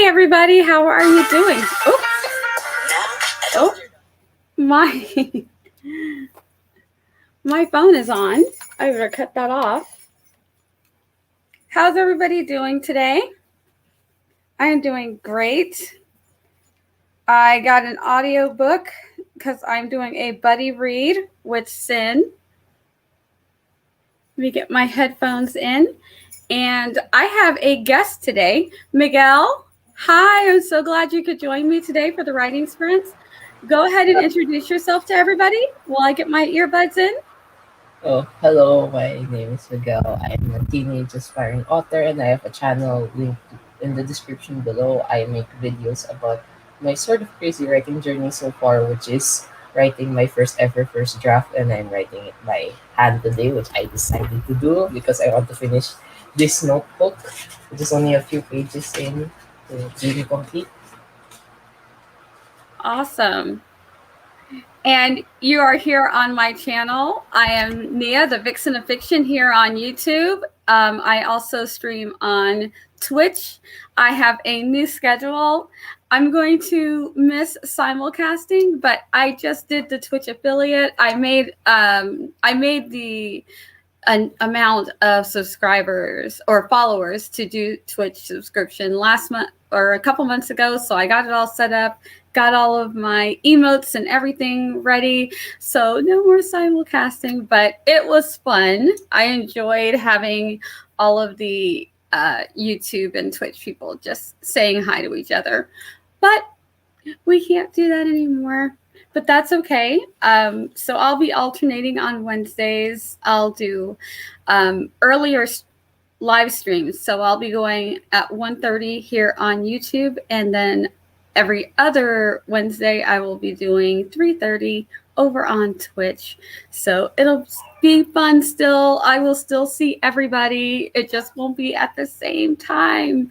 everybody, how are you doing? Oh, my my phone is on. I better cut that off. How's everybody doing today? I am doing great. I got an audio book because I'm doing a buddy read with Sin. Let me get my headphones in. And I have a guest today, Miguel. Hi, I'm so glad you could join me today for the writing sprints. Go ahead and introduce yourself to everybody while I get my earbuds in. Oh, hello, my name is Miguel. I'm a teenage aspiring author and I have a channel linked in the description below. I make videos about my sort of crazy writing journey so far, which is writing my first ever first draft, and I'm writing it by hand today, which I decided to do because I want to finish this notebook, which is only a few pages in to really complete. Awesome. And you are here on my channel. I am Nia, the VixenOfFiction here on YouTube. I also stream on Twitch. I have a new schedule. I'm going to miss simulcasting, but I just did the Twitch affiliate. I made the an amount of subscribers or followers to do Twitch subscription last month or a couple months ago. So I got it all set up, got all of my emotes and everything ready. So no more simulcasting, but it was fun. I enjoyed having all of the YouTube and Twitch people just saying hi to each other. But we can't do that anymore. But that's okay. So I'll be alternating on Wednesdays. I'll do earlier live streams. So I'll be going at 1:30 here on YouTube. And then every other Wednesday, I will be doing 3:30 over on Twitch. So it'll be fun still. I will still see everybody. It just won't be at the same time.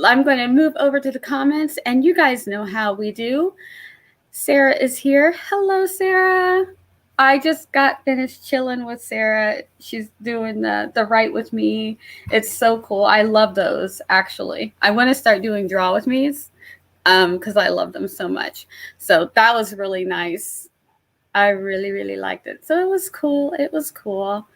I'm going to move over to the comments, and you guys know how we do. Sarah is here. Hello, Sarah. I just got finished chilling with Sarah. She's doing the write with me. It's so cool. I love those, actually. I want to start doing draw with me's because I love them so much. So that was really nice. I really, really liked it. So it was cool. It was cool.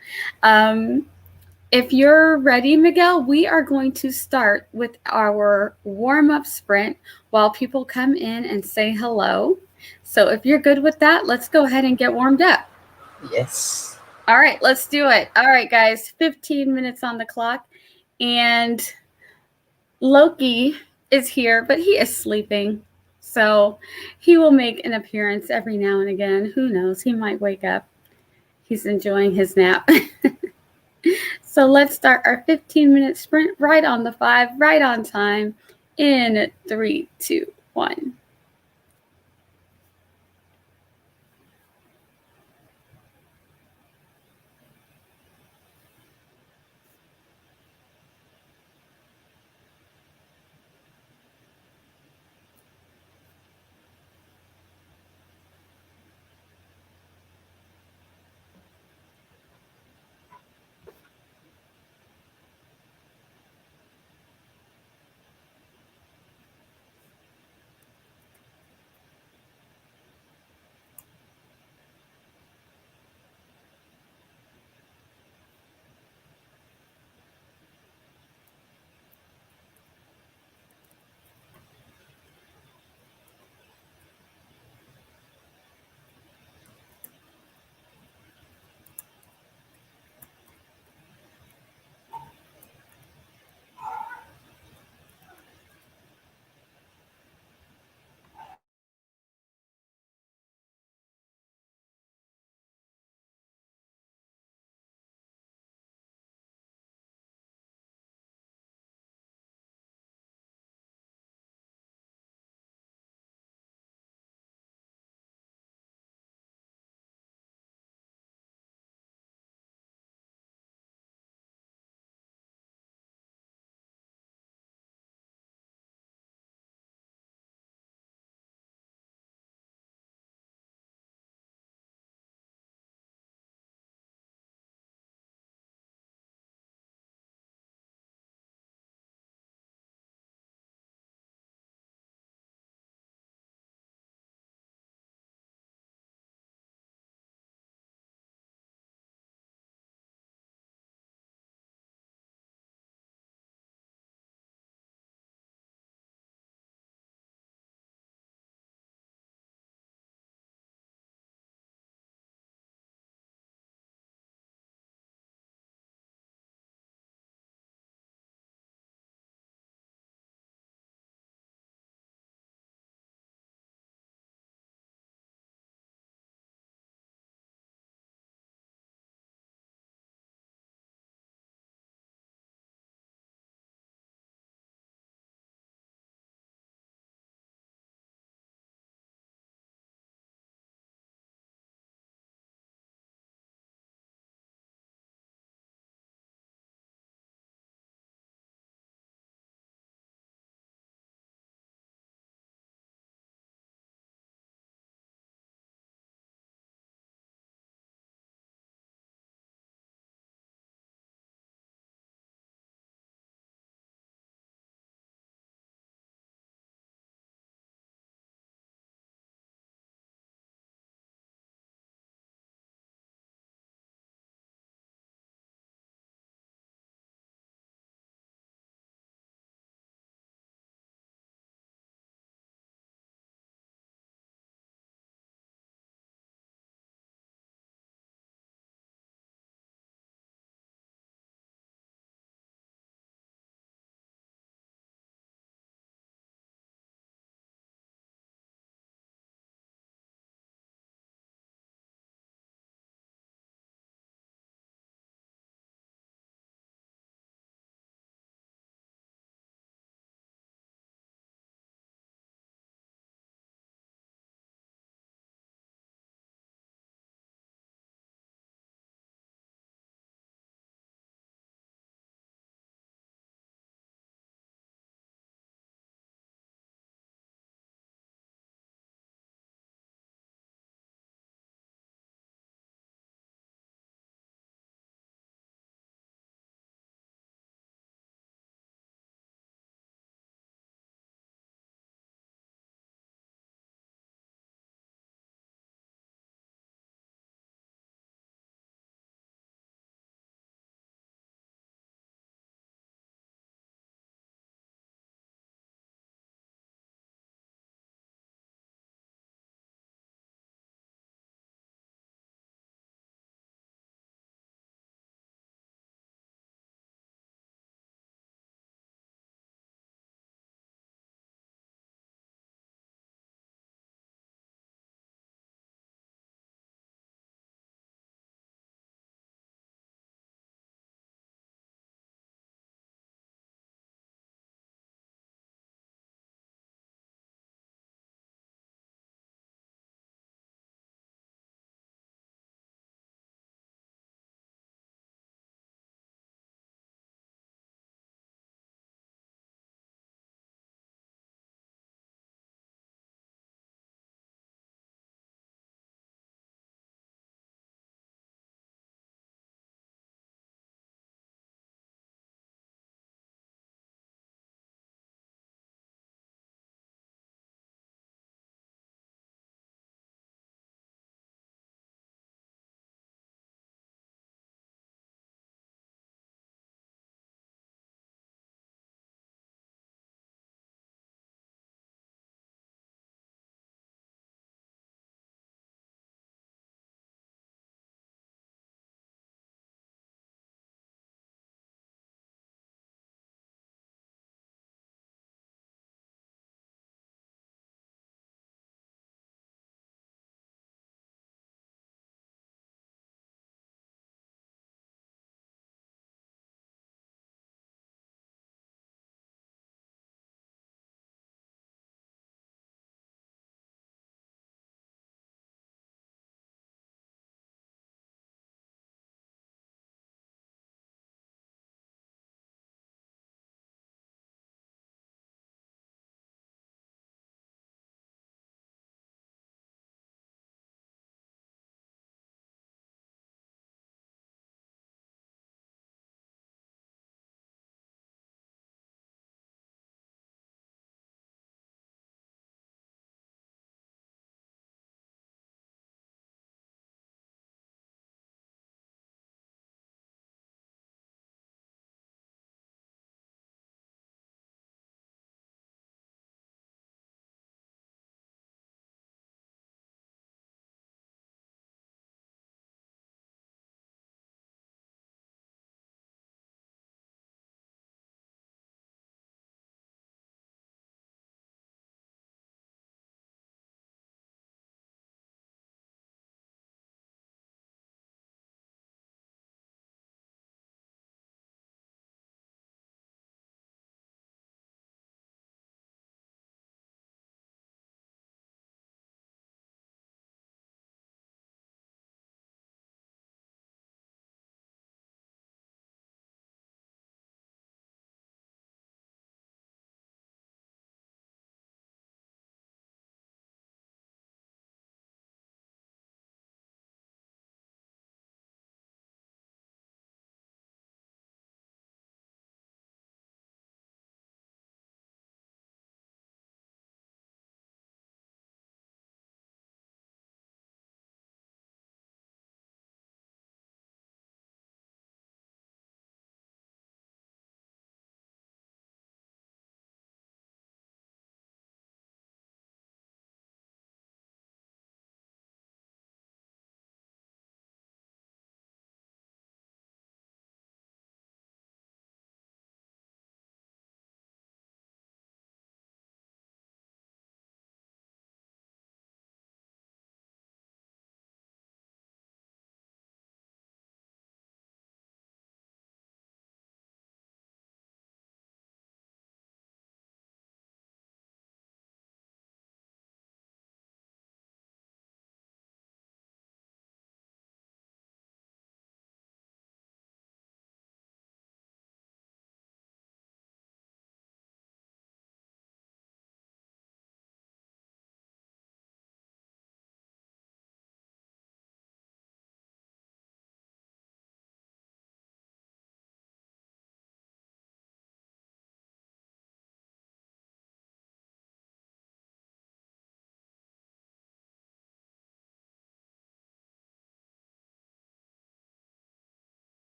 If you're ready, Miguel, we are going to start with our warm-up sprint while people come in and say hello. So if you're good with that, let's go ahead and get warmed up. Yes. All right, let's do it. All right, guys, 15 minutes on the clock. And Loki is here, but he is sleeping. So he will make an appearance every now and again. Who knows? He might wake up. He's enjoying his nap. So let's start our 15-minute sprint right on the 5, right on time in 3, 2, 1.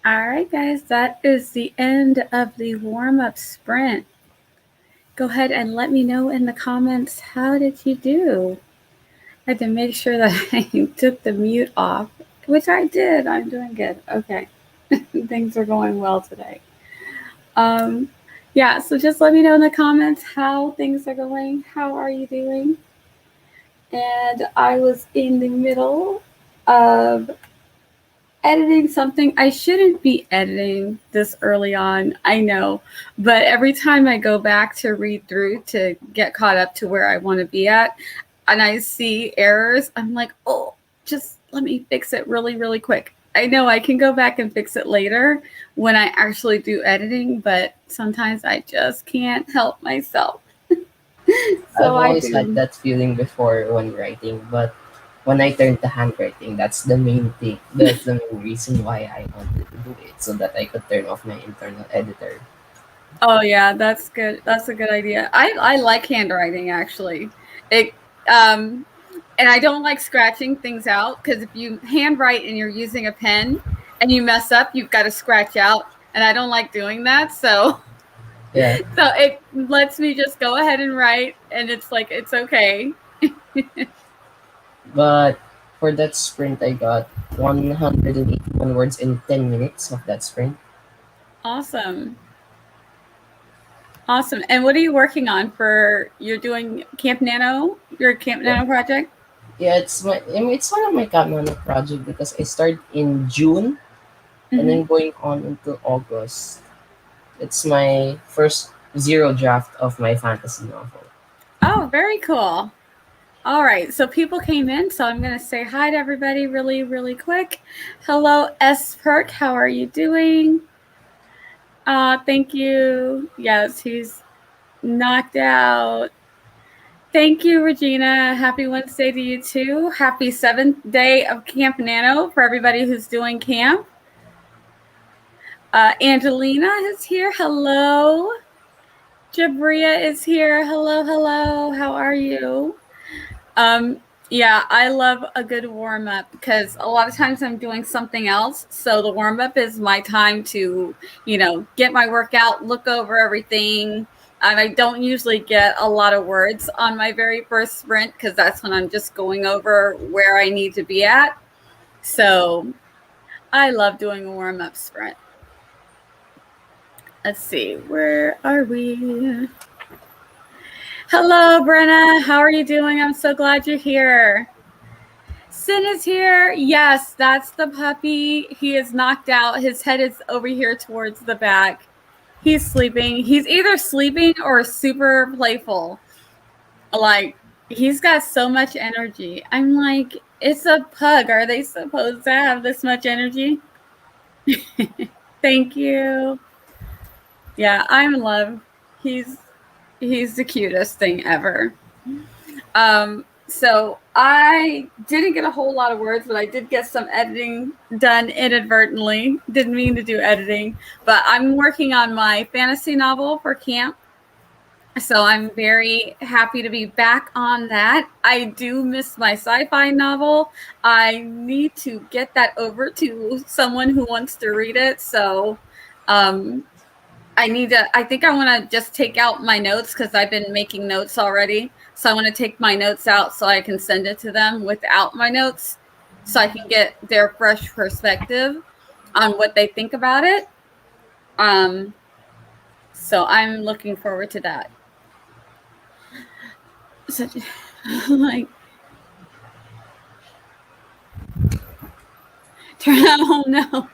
All right, guys, that is the end of the warm-up sprint. Go ahead and let me know in the comments, how did you do? I had to make sure that I took the mute off, which I did. I'm doing good. Okay. Things are going well today. Yeah, so just let me know in the comments how things are going. How are you doing? And I was in the middle of editing something. I shouldn't be editing this early on, I know, but every time I go back to read through to get caught up to where I want to be at, and I see errors, I'm like, oh, just let me fix it really, really quick. I know I can go back and fix it later when I actually do editing, but sometimes I just can't help myself. I've So I always had do. that feeling before when writing, but when I turned to handwriting, that's the main thing. That's the main reason why I wanted to do it, so that I could turn off my internal editor. Oh yeah, that's good. That's a good idea. I like handwriting actually. It and I don't like scratching things out, because if you handwrite and you're using a pen and you mess up, you've got to scratch out, and I don't like doing that. So Yeah, so it lets me just go ahead and write, and it's like it's okay. but for that sprint, I got 181 words in 10 minutes of that sprint. Awesome. Awesome. And what are you working on for, you're doing Camp Nano, your Camp Yeah, Nano project? yeah, it's one of my Nano project because I started in June and Mm-hmm. then going on into August. It's my first zero draft of my fantasy novel. Oh, very cool. All right, so people came in, so I'm going to say hi to everybody really, really quick. Hello, S. Perk. How are you doing? Thank you. Yes, he's knocked out. Thank you, Regina. Happy Wednesday to you too. Happy 7th day of Camp Nano for everybody who's doing camp. Angelina is here. Hello. Jabria is here. Hello, hello. How are you? Yeah, I love a good warm up, because a lot of times I'm doing something else. So the warm up is my time to, get my workout, look over everything. And I don't usually get a lot of words on my very first sprint, because that's when I'm just going over where I need to be at. So I love doing a warm up sprint. Let's see, where are we? Hello, Brenna. How are you doing? I'm so glad you're here. Sin is here. Yes, that's the puppy. He is knocked out. His head is over here towards the back. He's sleeping. He's either sleeping or super playful. Like, he's got so much energy. I'm like, it's a pug. Are they supposed to have this much energy? Thank you. Yeah, I'm in love. He's the cutest thing ever. So I didn't get a whole lot of words, but I did get some editing done inadvertently. Didn't mean to do editing, but I'm working on my fantasy novel for camp. So I'm very happy to be back on that. I do miss my sci-fi novel. I need to get that over to someone who wants to read it. So I think I want to just take out my notes, because I've been making notes already. So I want to take my notes out so I can send it to them without my notes, so I can get their fresh perspective on what they think about it. So I'm looking forward to that. So, like, oh no.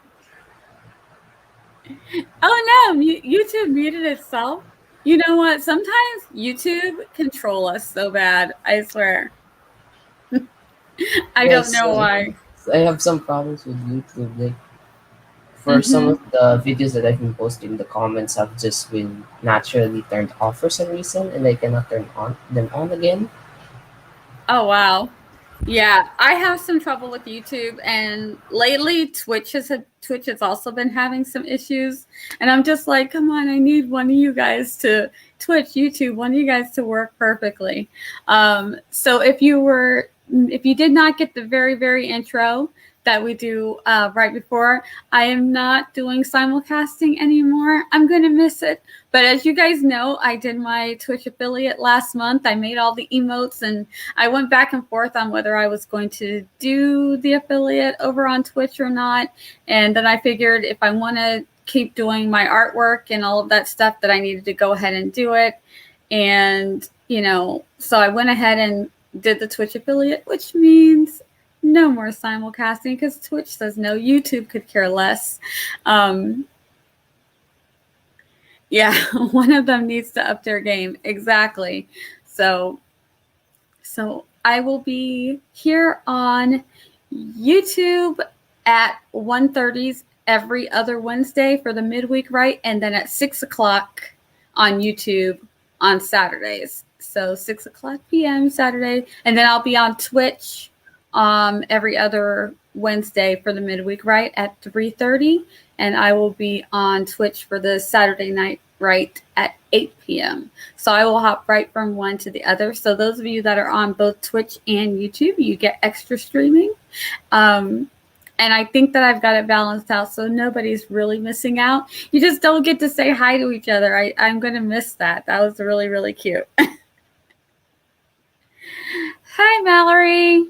Oh no, YouTube muted itself. You know what? Sometimes YouTube control us so bad. I swear. I don't Yes, know why. I have some problems with YouTube. Like for some Mm-hmm. of the videos that I've been posting, the comments have just been naturally turned off for some reason, and I cannot turn on them on again. Oh wow. Yeah, I have some trouble with YouTube, and lately Twitch has also been having some issues, and I'm just like, come on, I need one of you guys to Twitch, YouTube, one of you guys to work perfectly. So if you did not get the very, very intro that we do right before. I am not doing simulcasting anymore. I'm going to miss it. But as you guys know, I did my Twitch affiliate last month. I made all the emotes, and I went back and forth on whether I was going to do the affiliate over on Twitch or not. And then I figured if I want to keep doing my artwork and all of that stuff, that I needed to go ahead and do it. And, so I went ahead and did the Twitch affiliate, which means no more simulcasting because Twitch says no. YouTube could care less. Yeah, one of them needs to up their game. Exactly. So I will be here on YouTube at 1:30 every other Wednesday for the midweek, right? And then at 6 o'clock on YouTube on Saturdays. So 6 o'clock p.m. Saturday. And then I'll be on Twitch every other Wednesday for the midweek, right, at 3:30. And I will be on Twitch for the Saturday night, right, at 8 p.m. So I will hop right from one to the other. So those of you that are on both Twitch and YouTube, you get extra streaming. And I think that I've got it balanced out, so nobody's really missing out. You just don't get to say hi to each other. I'm going to miss that. That was really, really cute. Hi, Mallory.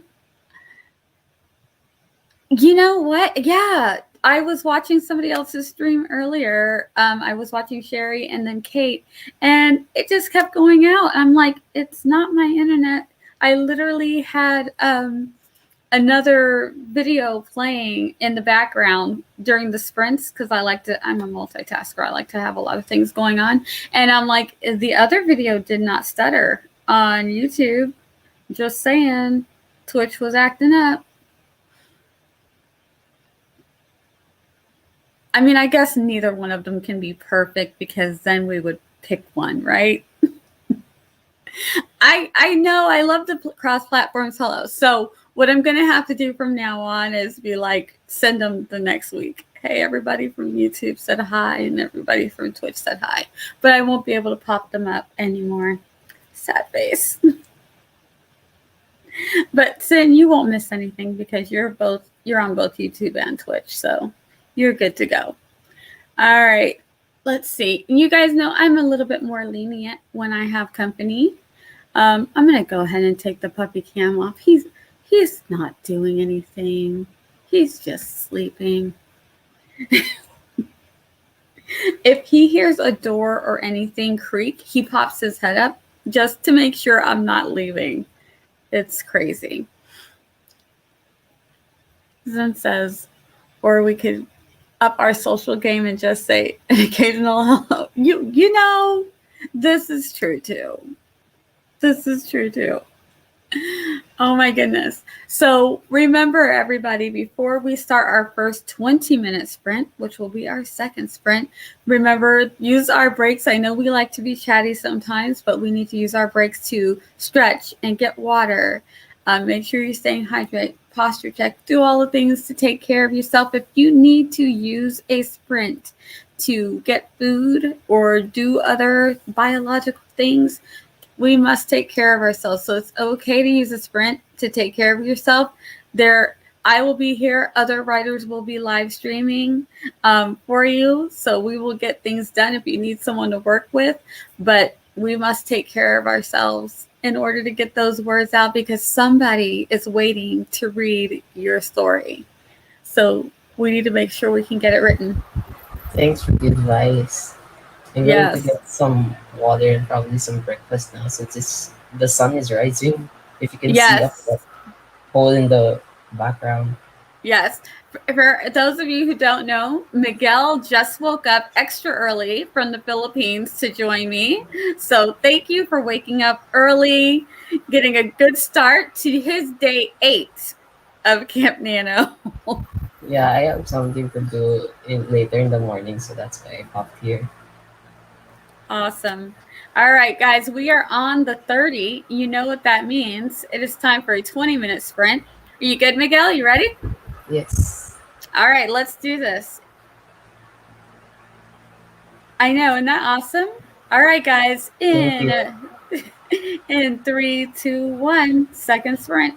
You know what? Yeah, I was watching somebody else's stream earlier. I was watching Sherry and then Kate, and it just kept going out. I'm like, it's not my internet. I literally had another video playing in the background during the sprints because I'm a multitasker. I like to have a lot of things going on. And I'm like, the other video did not stutter on YouTube. Just saying, Twitch was acting up. I mean, I guess neither one of them can be perfect because then we would pick one, right? I know, I love the cross-platforms. Hello. So what I'm going to have to do from now on is be like, send them the next week. Hey, everybody from YouTube said hi, and everybody from Twitch said hi. But I won't be able to pop them up anymore. Sad face. But Sin, you won't miss anything because you're on both YouTube and Twitch, so you're good to go. All right. Let's see. You guys know I'm a little bit more lenient when I have company. I'm going to go ahead and take the puppy cam off. He's not doing anything. He's just sleeping. If he hears a door or anything creak, he pops his head up just to make sure I'm not leaving. It's crazy. Zen says, or we could up our social game and just say an occasional hello. You know, this is true too. This is true too. Oh my goodness. So remember, everybody, before we start our first 20-minute sprint, which will be our second sprint, remember, use our breaks. I know we like to be chatty sometimes, but we need to use our breaks to stretch and get water. Make sure you're staying hydrated, posture check, do all the things to take care of yourself. If you need to use a sprint to get food or do other biological things, we must take care of ourselves. So it's okay to use a sprint to take care of yourself. I will be here. Other writers will be live streaming for you. So we will get things done if you need someone to work with. But we must take care of ourselves in order to get those words out because somebody is waiting to read your story. So we need to make sure we can get it written. Thanks for the advice. I'm going to get some water and probably some breakfast now since the sun is rising. If you can see up that hole in the background. Yes. For those of you who don't know, Miguel just woke up extra early from the Philippines to join me. So thank you for waking up early, getting a good start to his day 8 of Camp Nano. Yeah, I have something to do later in the morning, so that's why I popped here. Awesome. All right, guys, we are on the 30. You know what that means. It is time for a 20-minute sprint. Are you good, Miguel? You ready? Yes. All right, let's do this. I know, isn't that awesome? All right, guys, in 3, 2, 1, second sprint.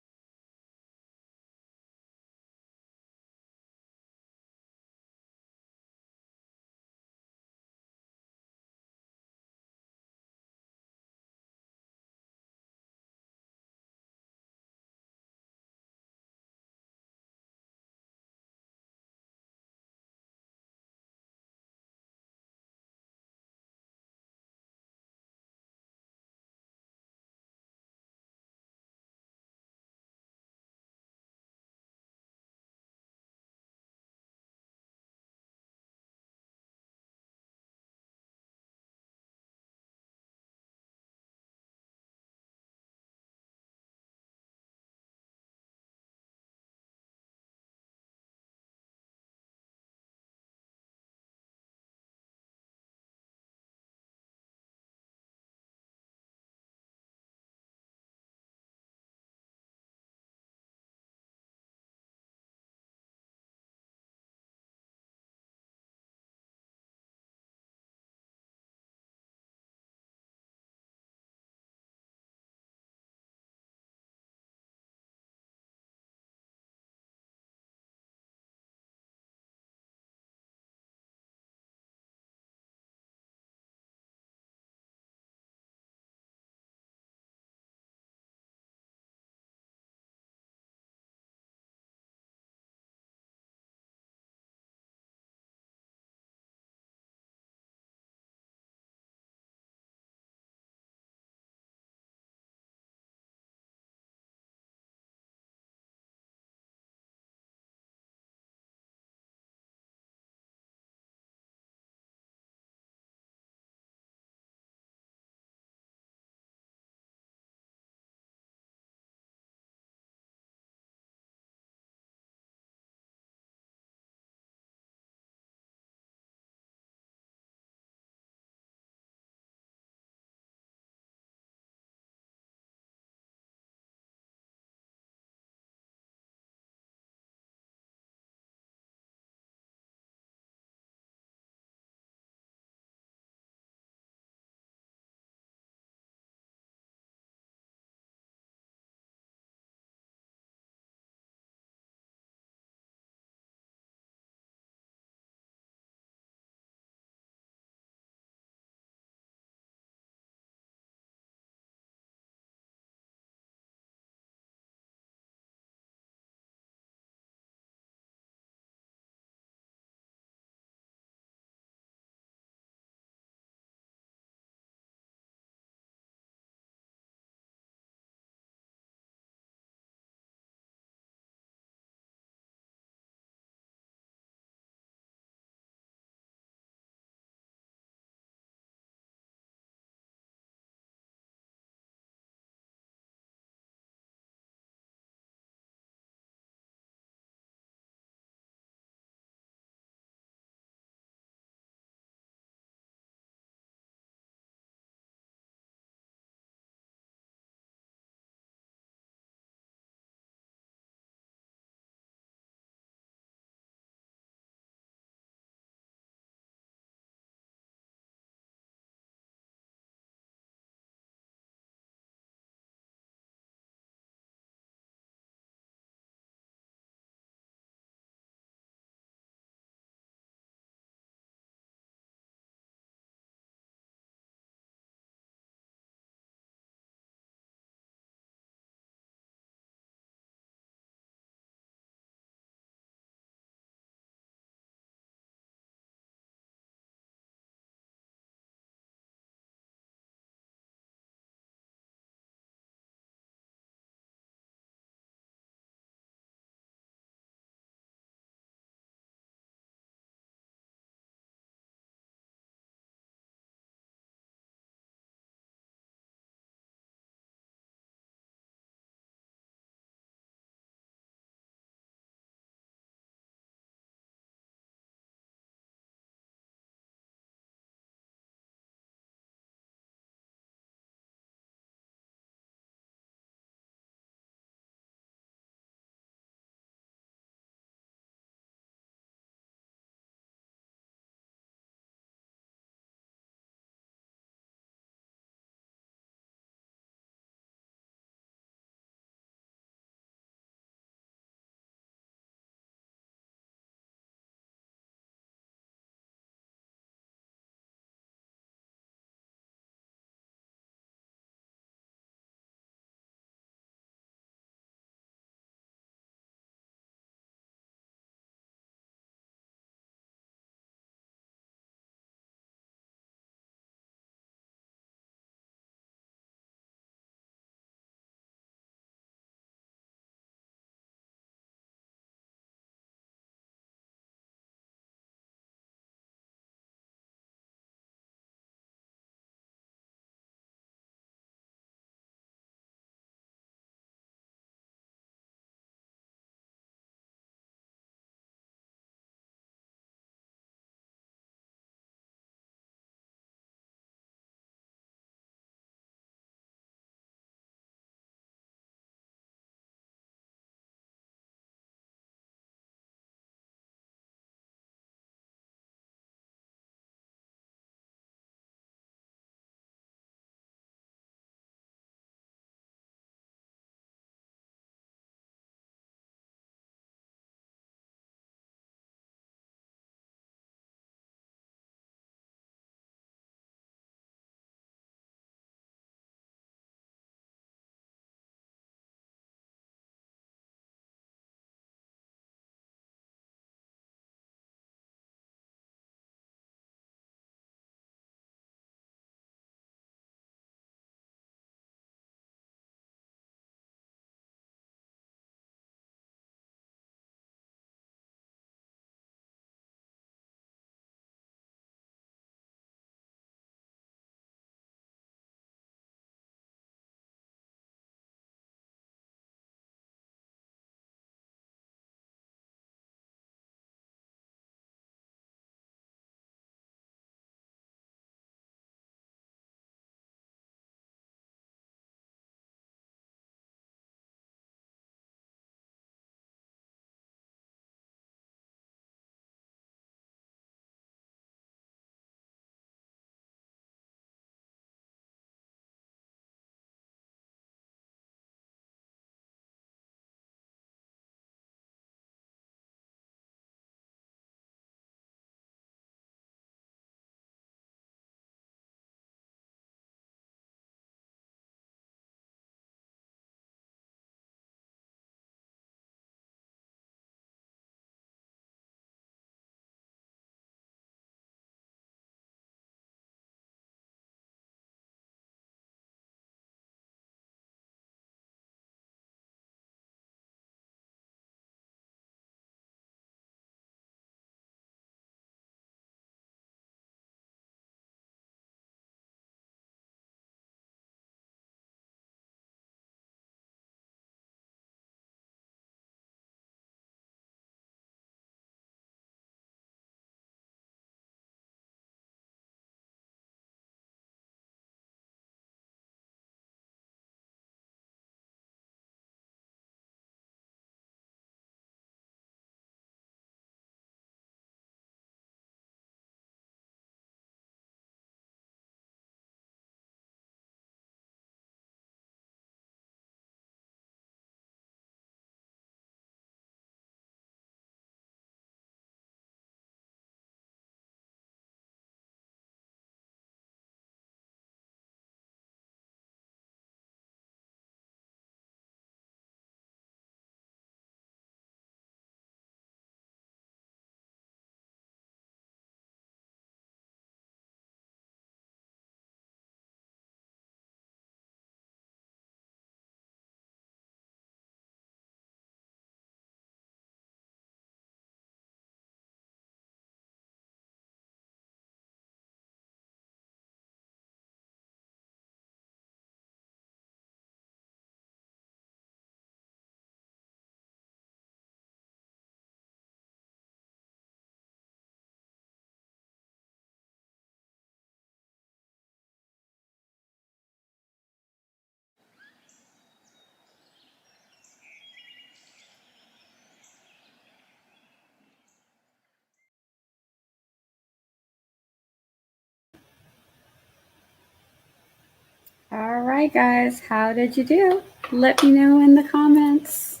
right, guys. How did you do? Let me know in the comments.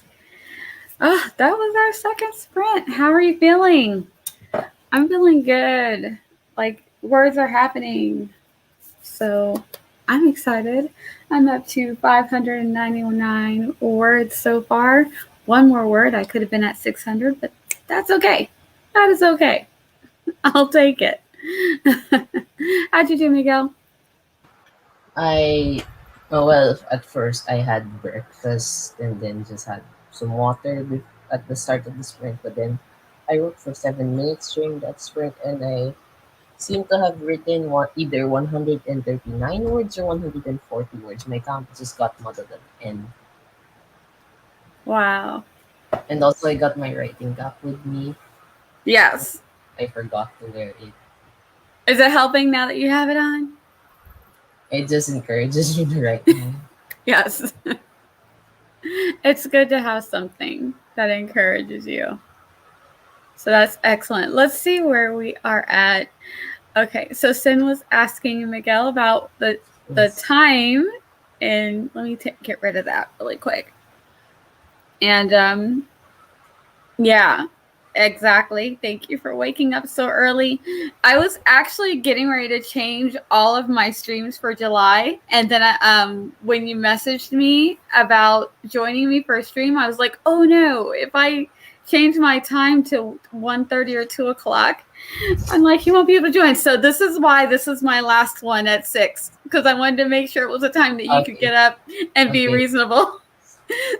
Oh, that was our second sprint. How are you feeling? I'm feeling good. Like, words are happening. So I'm excited. I'm up to 599 words so far. One more word. I could have been at 600, but that's okay. That is okay. I'll take it. How'd you do, Miguel? Well, at first I had breakfast and then just had some water at the start of the sprint, but then I wrote for 7 minutes during that sprint and I seem to have written either 139 words or 140 words. My count just got muddled at the end. Wow. And also I got my writing cap with me. Yes. I forgot to wear it. Is it helping now that you have it on? It just encourages you to write more. Yes. It's good to have something that encourages you. So that's excellent. Let's see where we are at. Okay, so Sin was asking Miguel about the time, and let me get rid of that really quick. And yeah, exactly. Thank you for waking up so early. I was actually getting ready to change all of my streams for July, and then when you messaged me about joining me for a stream, I was like, oh no, if I change my time to 1:30 or 2 o'clock, I'm like, you won't be able to join. So this is why this is my last one at 6, because I wanted to make sure it was a time that you could get up and be reasonable.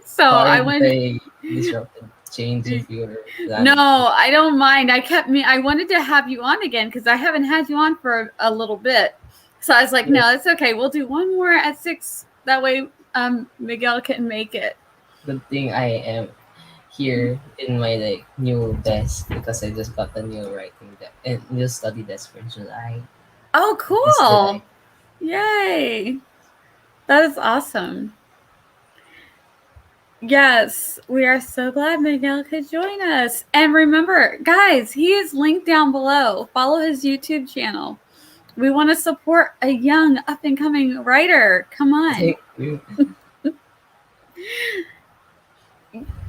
So I went. Disrupted change if you're no, I don't mind. I wanted to have you on again because I haven't had you on for a little bit. So I was like, no, it's okay. We'll do one more at 6. That way Miguel can make it. Good thing I am here in my new desk because I just got a new writing desk and new study desk for July. Oh, cool. Yay. That is awesome. Yes, we are so glad Miguel could join us. And remember, guys, he is linked down below. Follow his YouTube channel. We want to support a young, up-and-coming writer. Come on. Thank you.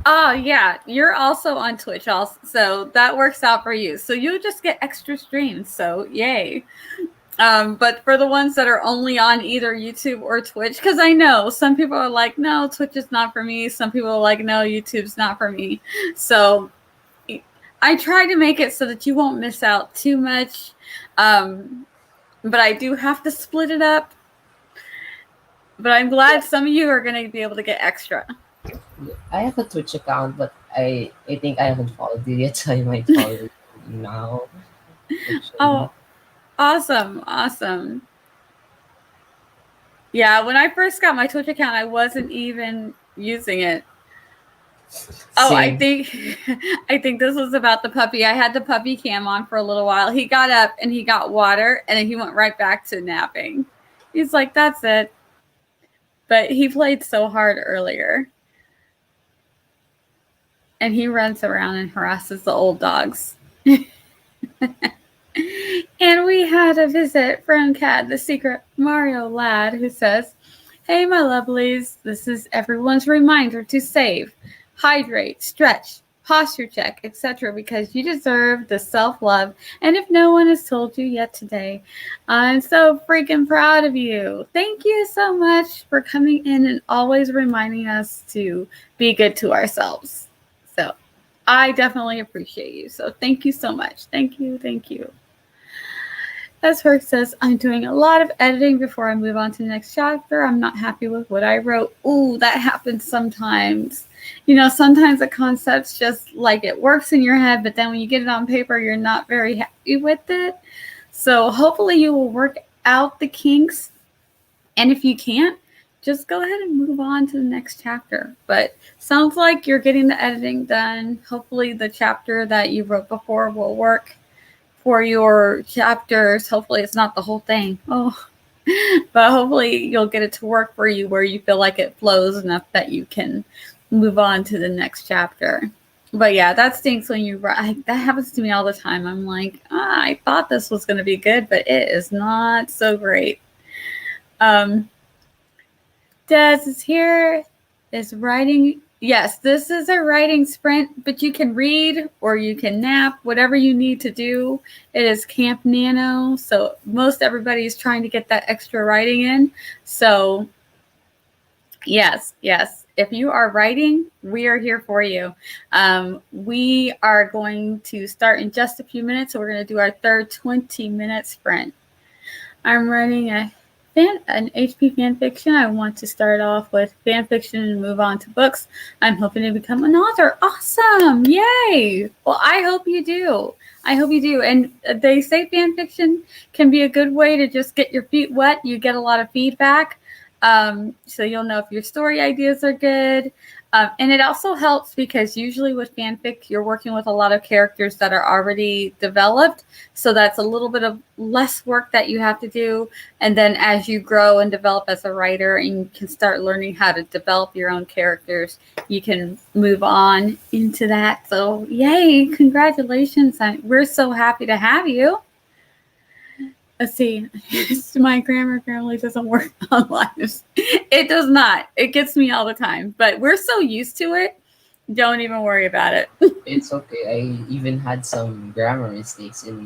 Oh, yeah. You're also on Twitch, also, so that works out for you. So you just get extra streams, so yay. But for the ones that are only on either YouTube or Twitch, because I know some people are like, no, Twitch is not for me. Some people are like, no, YouTube's not for me. So I try to make it so that you won't miss out too much. But I do have to split it up. But I'm glad some of you are going to be able to get extra. I have a Twitch account, but I think I haven't followed you yet, so I might follow you now. Actually. Oh, awesome. Yeah, when I first got my Twitch account, I wasn't even using it. Oh, I think this was about the puppy. I had the puppy cam on for a little while. He got up and he got water, and then he went right back to napping. He's like, that's it. But he played so hard earlier. And he runs around and harasses the old dogs. And we had a visit from Cad, the secret Mario lad, who says, hey, my lovelies, this is everyone's reminder to save, hydrate, stretch, posture check, etc., because you deserve the self-love. And if no one has told you yet today, I'm so freaking proud of you. Thank you so much for coming in and always reminding us to be good to ourselves. So I definitely appreciate you. So thank you so much. Thank you. As Herc says, I'm doing a lot of editing before I move on to the next chapter. I'm not happy with what I wrote. Ooh, that happens sometimes. You know, sometimes the concept's just like it works in your head, but then when you get it on paper, you're not very happy with it. So hopefully you will work out the kinks. And if you can't, just go ahead and move on to the next chapter. But sounds like you're getting the editing done. Hopefully the chapter that you wrote before will work for your chapters. Hopefully it's not the whole thing. But hopefully you'll get it to work for you where you feel like it flows enough that you can move on to the next chapter. But yeah, that stinks when you write. That happens to me all the time. I'm like, I thought this was going to be good, but it is not so great. Des is here. Is writing. Yes, this is a writing sprint, but you can read or you can nap, whatever you need to do. It is Camp Nano, so most everybody is trying to get that extra writing in. So yes. If you are writing, we are here for you. We are going to start in just a few minutes. So we're going to do our third 20-minute sprint. I'm writing an HP fan fiction. I want to start off with fan fiction and move on to books. I'm hoping to become an author. Awesome. Yay. Well, I hope you do. And they say fan fiction can be a good way to just get your feet wet. You get a lot of feedback. So you'll know if your story ideas are good. And it also helps because usually with fanfic, you're working with a lot of characters that are already developed. So that's a little bit of less work that you have to do. And then as you grow and develop as a writer and you can start learning how to develop your own characters, you can move on into that. So yay, congratulations. We're so happy to have you. Let's see. My grammar apparently doesn't work online. It does not. It gets me all the time. But we're so used to it. Don't even worry about it. It's okay. I even had some grammar mistakes in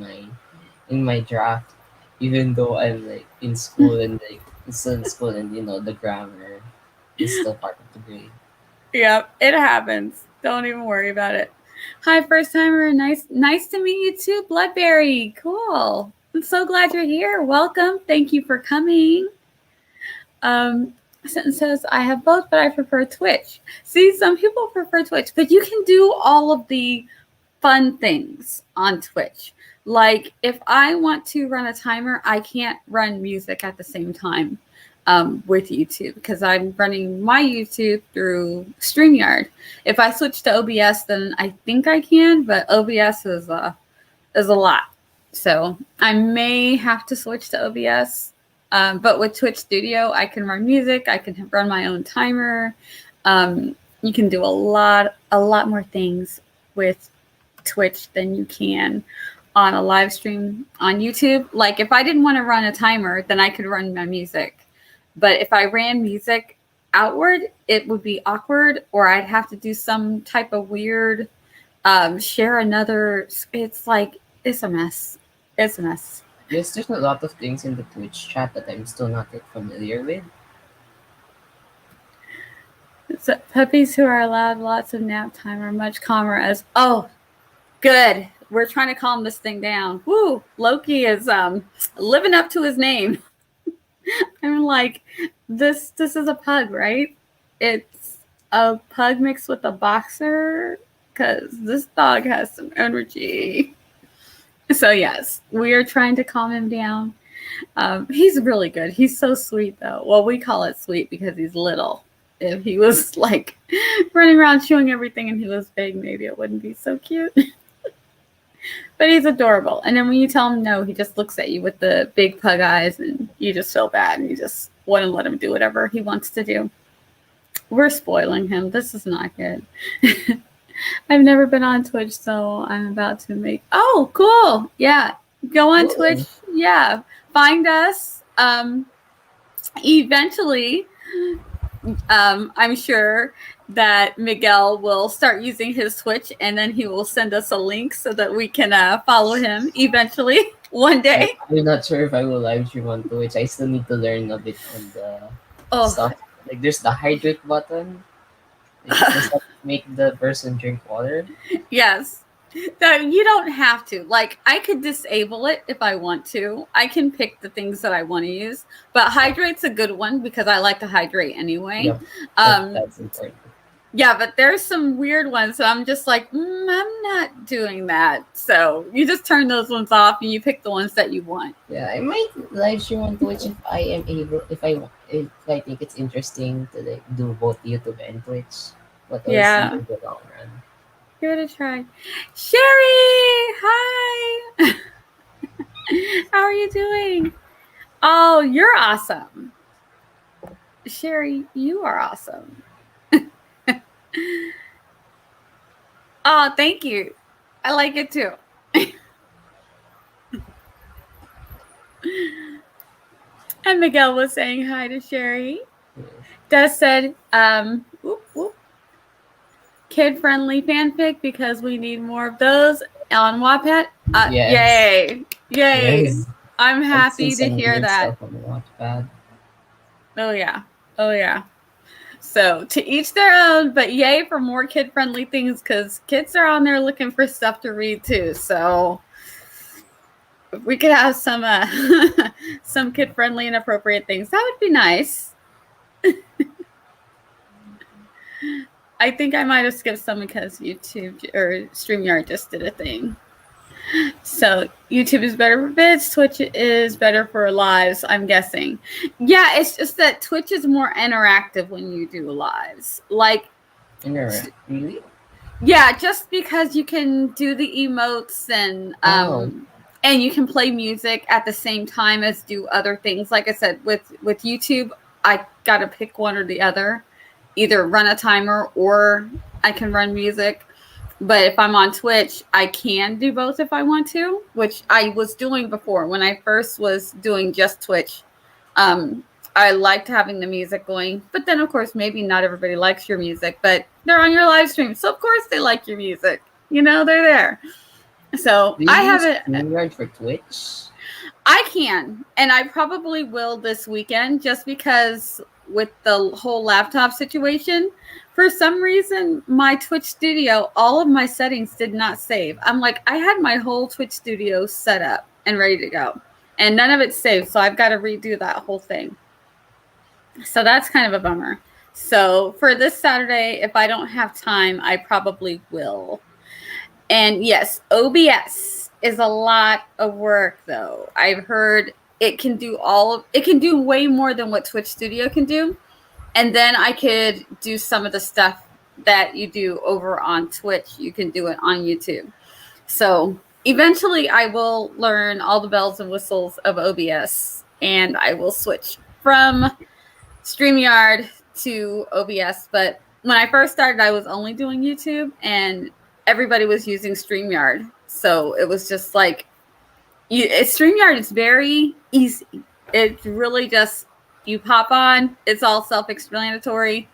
my draft, even though I'm like in school and like still in school and the grammar is still part of the grade. Yep, it happens. Don't even worry about it. Hi, first timer. Nice to meet you too, Bloodberry. Cool. I'm so glad you're here. Welcome. Thank you for coming. Sentence says, I have both, but I prefer Twitch. See, some people prefer Twitch, but you can do all of the fun things on Twitch. Like if I want to run a timer, I can't run music at the same time with YouTube because I'm running my YouTube through StreamYard. If I switch to OBS, then I think I can, but OBS is a lot. So I may have to switch to OBS. But with Twitch Studio, I can run music. I can run my own timer. You can do a lot more things with Twitch than you can on a live stream on YouTube. Like if I didn't want to run a timer, then I could run my music. But if I ran music outward, it would be awkward, or I'd have to do some type of weird share another. It's a mess. It's a mess. Yes, there's a lot of things in the Twitch chat that I'm still not yet familiar with. So puppies who are allowed lots of nap time are much calmer as good. We're trying to calm this thing down. Woo! Loki is living up to his name. I'm like, this is a pug, right? It's a pug mixed with a boxer because this dog has some energy. So yes, we are trying to calm him down. He's really good. He's so sweet though. Well, we call it sweet because he's little. If he was like running around chewing everything and he was big, maybe it wouldn't be so cute. But he's adorable. And then when you tell him no, he just looks at you with the big pug eyes and you just feel bad and you just want to let him do whatever he wants to do. We're spoiling him. This is not good. I've never been on Twitch, so I'm about to make... Oh, cool. Yeah. Go on Twitch. Yeah. Find us. Eventually, I'm sure that Miguel will start using his Twitch, and then he will send us a link so that we can follow him eventually one day. I'm not sure if I will live stream on Twitch. I still need to learn a bit on the stuff. Like there's the hydrate button. Does that make the person drink water? Yes. You don't have to. Like, I could disable it if I want to. I can pick the things that I want to use. But hydrate's a good one because I like to hydrate anyway. Yep. That's important. Yeah, but there's some weird ones. So I'm just like, I'm not doing that. So you just turn those ones off and you pick the ones that you want. Yeah, I might live stream on Twitch if I am able, if I think it's interesting to like do both YouTube and Twitch. But yeah, in the long run. Give it a try. Sherry, hi. How are you doing? Oh, you're awesome. Sherry, you are awesome. Oh, thank you. I like it too. And Miguel was saying hi to Sherry. Des said, whoop, whoop, kid-friendly fanfic because we need more of those on Wattpad. Yes. Yay! Yay! Yes. I'm happy I've seen to some hear weird that. stuff on Wattpad. Oh yeah. Oh yeah. So to each their own, but yay for more kid-friendly things because kids are on there looking for stuff to read too. So if we could have some some kid-friendly and appropriate things, that would be nice. I think I might have skipped some because YouTube or StreamYard just did a thing. So YouTube is better for vids, Twitch is better for lives, I'm guessing. Yeah, it's just that Twitch is more interactive when you do lives. Like, really? Yeah, just because you can do the emotes and you can play music at the same time as do other things. Like I said, with YouTube, I gotta pick one or the other. Either run a timer or I can run music. But if I'm on Twitch, I can do both if I want to, which I was doing before. When I first was doing just Twitch, I liked having the music going. But then, of course, maybe not everybody likes your music, but they're on your live stream. So, of course, they like your music. You know, they're there. So, I have it. StreamYard for Twitch? I can, and I probably will this weekend just because with the whole laptop situation, for some reason, my Twitch studio, all of my settings did not save. I'm like, I had my whole Twitch studio set up and ready to go, and none of it's saved. So I've got to redo that whole thing. So that's kind of a bummer. So for this Saturday, if I don't have time, I probably will. And yes, OBS is a lot of work, though. I've heard it can do way more than what Twitch Studio can do. And then I could do some of the stuff that you do over on Twitch. You can do it on YouTube. So eventually I will learn all the bells and whistles of OBS, and I will switch from StreamYard to OBS. But when I first started, I was only doing YouTube, and everybody was using StreamYard. So it was just like, StreamYard is very easy. It's really just, you pop on, it's all self-explanatory.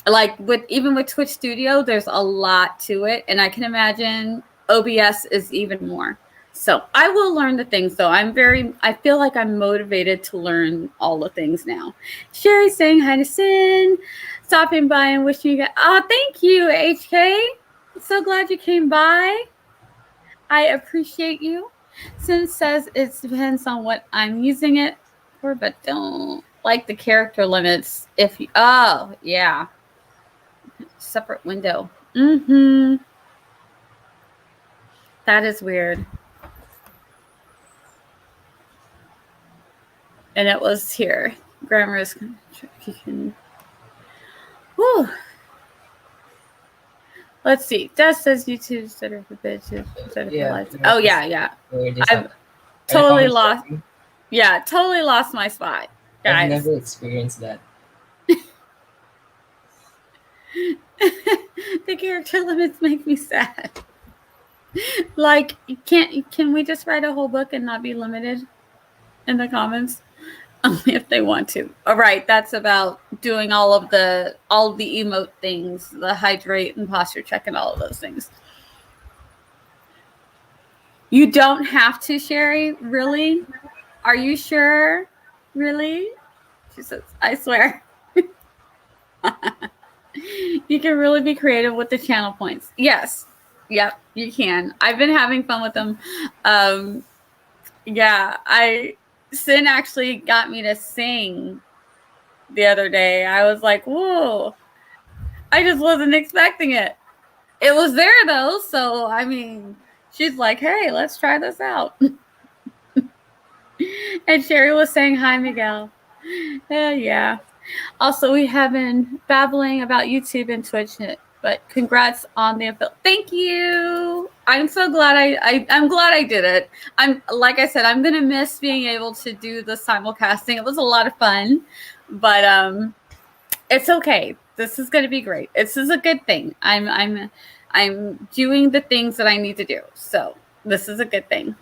Like even with Twitch Studio, there's a lot to it, and I can imagine OBS is even more. So I will learn the things, though. I feel like I'm motivated to learn all the things now. Sherry saying hi to Sin, stopping by and wishing you guys, thank you, HK. So glad you came by. I appreciate you. Sin says it depends on what I'm using it for, but don't like the character limits. Yeah. Separate window. That is weird. And it was here. Grammar is tricky. Whew. Let's see. Des says YouTube is better for bitches. Better for lives. Oh yeah. I've totally lost. Yeah, totally lost my spot, guys. I've never experienced that. The character limits make me sad. Like, can we just write a whole book and not be limited in the comments? Only if they want to. All right, that's about doing all of the emote things, the hydrate and posture check and all of those things. You don't have to, Sherry. Really? Are you sure? Really? She says, I swear. You can really be creative with the channel points. Yes. Yep, you can. I've been having fun with them. Sin actually got me to sing the other day. I was like, whoa. I just wasn't expecting it. It was there, though. So, I mean, she's like, hey, let's try this out. And Sherry was saying, hi, Miguel. Yeah. Also, we have been babbling about YouTube and Twitch, but congrats on the affiliate. Thank you. I'm so glad I'm glad I did it. Like I said, I'm gonna miss being able to do the simulcasting. It was a lot of fun, but it's okay. This is gonna be great. This is a good thing. I'm doing the things that I need to do. So this is a good thing.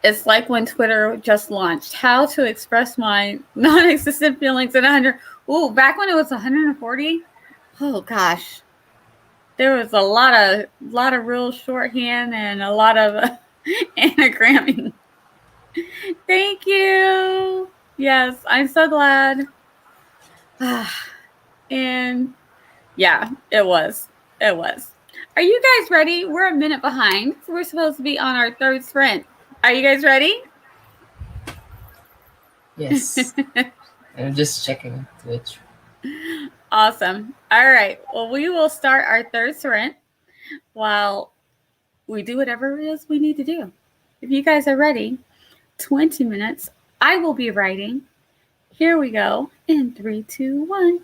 It's like when Twitter just launched. How to express my non-existent feelings in 100. Ooh, back when it was 140. Oh gosh, there was a lot of real shorthand and a lot of anagramming. Thank you. Yes, I'm so glad. And yeah, it was. It was. Are you guys ready? We're a minute behind. So we're supposed to be on our third sprint. Are you guys ready? Yes. I'm just checking Twitch. Awesome. All right. Well, we will start our third sprint while we do whatever it is we need to do. If you guys are ready, 20 minutes. I will be writing. Here we go. In 3, 2, 1.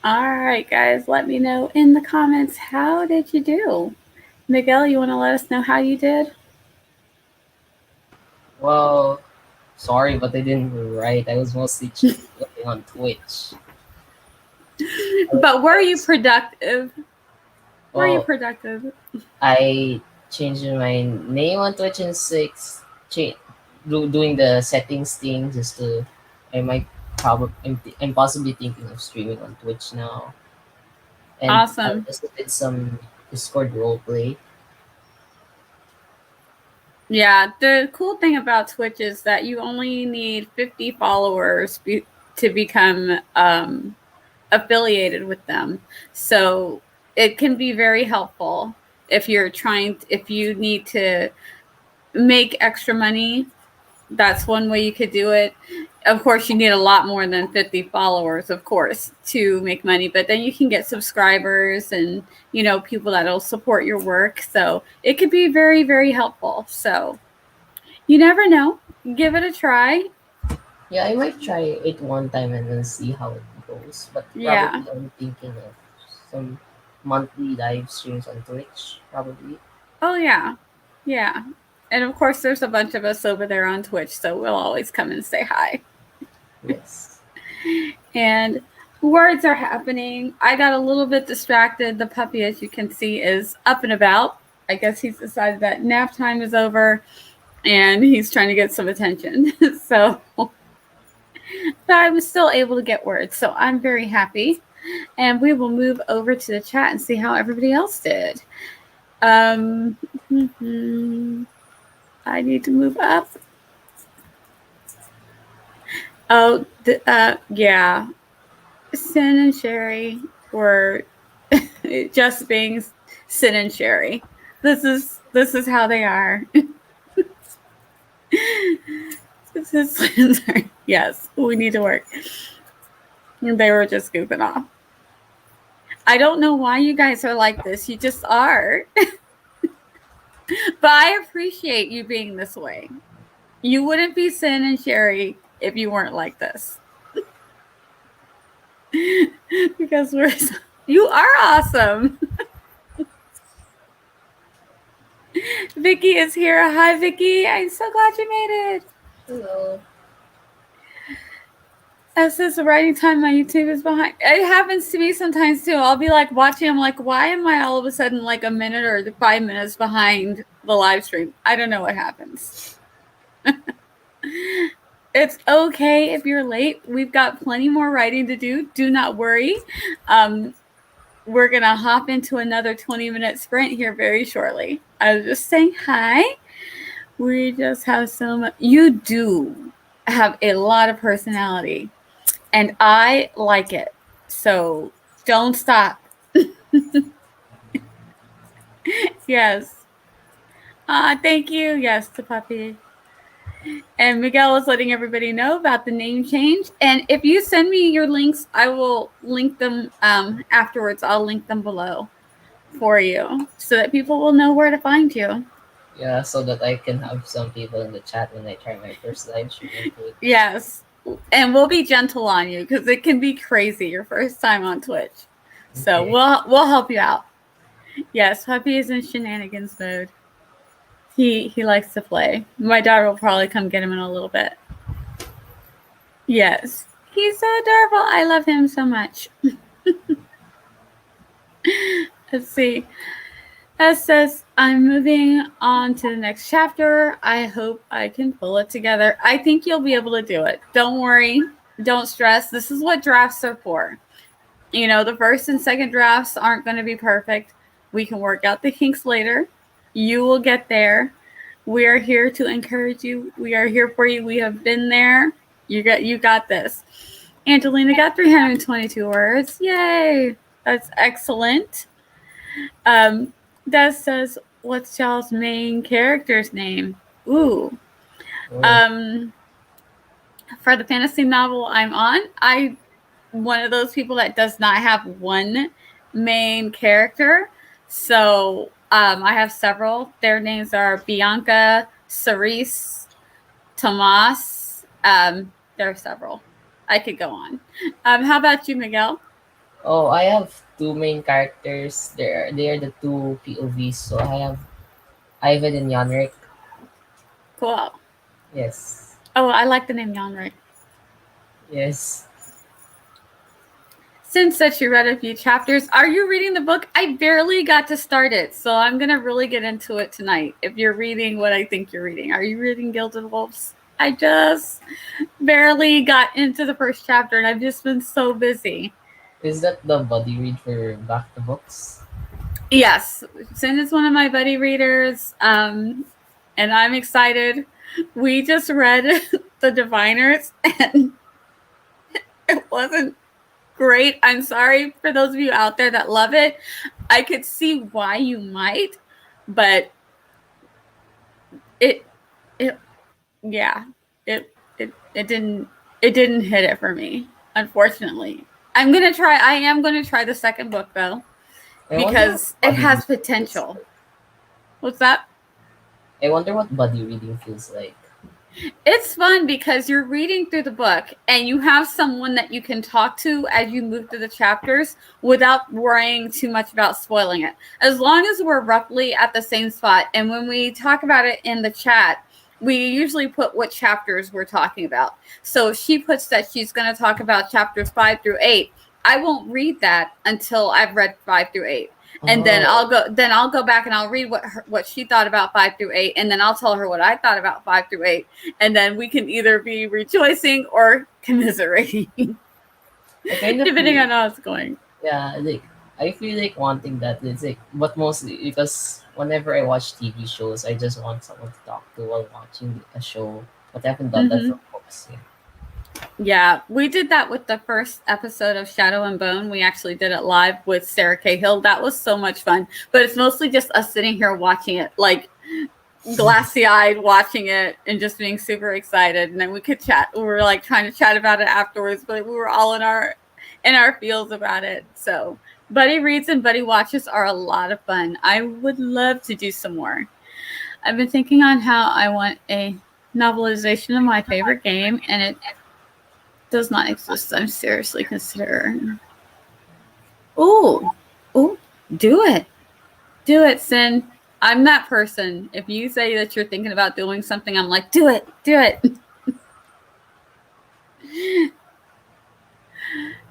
All right, guys, let me know in the comments, how did you do? Miguel, you want to let us know how you did? Well, sorry, but I didn't write. I was mostly looking on Twitch. But were you productive? Were you Well, productive? I changed my name on Twitch in 6. Doing the settings thing just to. I might probably. I'm possibly thinking of streaming on Twitch now. And I Awesome. also did some Discord roleplay. Yeah, the cool thing about Twitch is that you only need 50 followers to become affiliated with them. So it can be very helpful if you need to make extra money. That's one way you could do it. Of course, you need a lot more than 50 followers, of course, to make money, but then you can get subscribers and, people that'll support your work. So it could be very, very helpful. So you never know. Give it a try. Yeah, I might try it one time and then see how it goes. But Yeah. probably I'm thinking of some monthly live streams on Twitch, probably. Oh, yeah. Yeah. And of course, there's a bunch of us over there on Twitch, so we'll always come and say hi. Yes. And words are happening. I got a little bit distracted. The puppy, as you can see, is up and about. I guess he's decided that nap time is over and he's trying to get some attention. So, but I was still able to get words. So I'm very happy. And we will move over to the chat and see how everybody else did. I need to move up. Oh, yeah. Sin and Sherry were just being Sin and Sherry. This is how they are. Yes, we need to work. They were just goofing off. I don't know why you guys are like this. You just are. But I appreciate you being this way. You wouldn't be Sin and Sherry if you weren't like this. Because you are awesome. Vicky is here. Hi, Vicky. I'm so glad you made it. Hello. As this writing time, my YouTube is behind. It happens to me sometimes too. I'll be like watching. I'm like, why am I all of a sudden like a minute or 5 minutes behind the live stream? I don't know what happens. It's okay if you're late. We've got plenty more writing to do. Do not worry. We're going to hop into another 20-minute sprint here very shortly. I was just saying hi. We just have so much. You do have a lot of personality, and I like it. So don't stop. Yes. Thank you. Yes, to Puppy. And Miguel is letting everybody know about the name change. And if you send me your links, I will link them afterwards. I'll link them below for you so that people will know where to find you. Yeah, so that I can have some people in the chat when I try my first live stream. Yes. And we'll be gentle on you because it can be crazy your first time on Twitch. So Okay. we'll help you out. Yes, Puppy is in shenanigans mode. He likes to play. My daughter will probably come get him in a little bit. Yes. He's so adorable. I love him so much. Let's see. S says, I'm moving on to the next chapter. I hope I can pull it together. I think you'll be able to do it. Don't worry. Don't stress. This is what drafts are for. The first and second drafts aren't going to be perfect. We can work out the kinks later. You will get there. We are here to encourage you. We are here for you. We have been there. You got this. Angelina got 322 words. Yay. That's excellent. That says, what's y'all's main character's name? Ooh. For the fantasy novel I'm on, I'm one of those people that does not have one main character. So I have several. Their names are Bianca, Cerise, Tomas. There are several. I could go on. How about you, Miguel? Oh, I have two main characters. They are the two POVs. So I have Ivan and Yanrick. Cool. Yes. Oh, I like the name Yanrick. Yes. Since that you read a few chapters, are you reading the book? I barely got to start it, so I'm going to really get into it tonight. If you're reading what I think you're reading. Are you reading Gilded Wolves? I just barely got into the first chapter, and I've just been so busy. Is that the buddy read for Back to Books? Yes, Sin is one of my buddy readers, and I'm excited. We just read The Diviners, and it wasn't great. I'm sorry for those of you out there that love it. I could see why you might, but it didn't hit it for me, unfortunately. I am gonna try the second book though, because it has potential. What's that? I wonder what buddy reading feels like. It's fun because you're reading through the book and you have someone that you can talk to as you move through the chapters without worrying too much about spoiling it. As long as we're roughly at the same spot. And when we talk about it in the chat, we usually put what chapters we're talking about. So she puts that she's going to talk about chapters 5 through 8. I won't read that until I've read 5 through 8. And then I'll go back and I'll read what she thought about 5 through 8, and then I'll tell her what I thought about 5 through 8, and then we can either be rejoicing or commiserating, depending on how it's going. Yeah, like I feel like wanting that. It's like, but mostly because whenever I watch TV shows, I just want someone to talk to while watching a show. But I haven't done that for books yet. Yeah, we did that with the first episode of Shadow and Bone. We actually did it live with Sarah Cahill. That was so much fun. But it's mostly just us sitting here watching it, like glassy-eyed watching it and just being super excited. And then we could chat. We were like trying to chat about it afterwards, but we were all in our feels about it. So buddy reads and buddy watches are a lot of fun. I would love to do some more. I've been thinking on how I want a novelization of my favorite game, and it does not exist. I'm seriously considering. Oh, do it, Sin. I'm that person. If you say that you're thinking about doing something, I'm like, do it.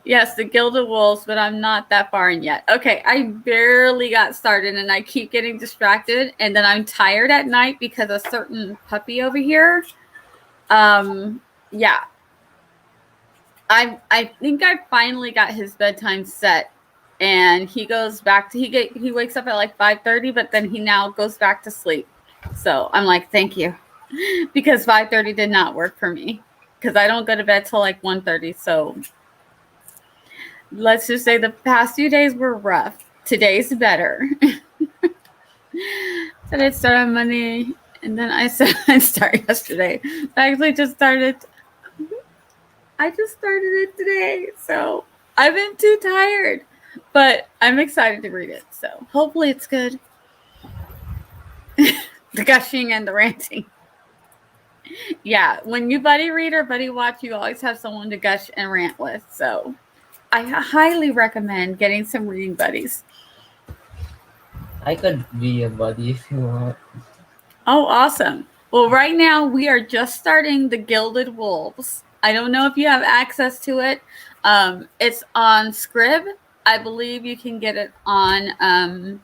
Yes, the Gilded Wolves, but I'm not that far in yet. Okay, I barely got started, and I keep getting distracted, and then I'm tired at night because a certain puppy over here. Yeah. I think I finally got his bedtime set, and he goes back to he wakes up at like 5:30, but then he now goes back to sleep. So I'm like, thank you, because 5:30 did not work for me because I don't go to bed till like 1:30. So let's just say the past few days were rough. Today's better. Said I'd start on Monday, and then I said I'd start yesterday. I actually just started. I just started it today, so I've been too tired, but I'm excited to read it. So hopefully it's good. The gushing and the ranting. Yeah, when you buddy read or buddy watch, you always have someone to gush and rant with. So I highly recommend getting some reading buddies. I could be a buddy if you want. Oh, awesome. Well, right now we are just starting the Gilded Wolves. I don't know if you have access to it. It's on Scrib. I believe you can get it on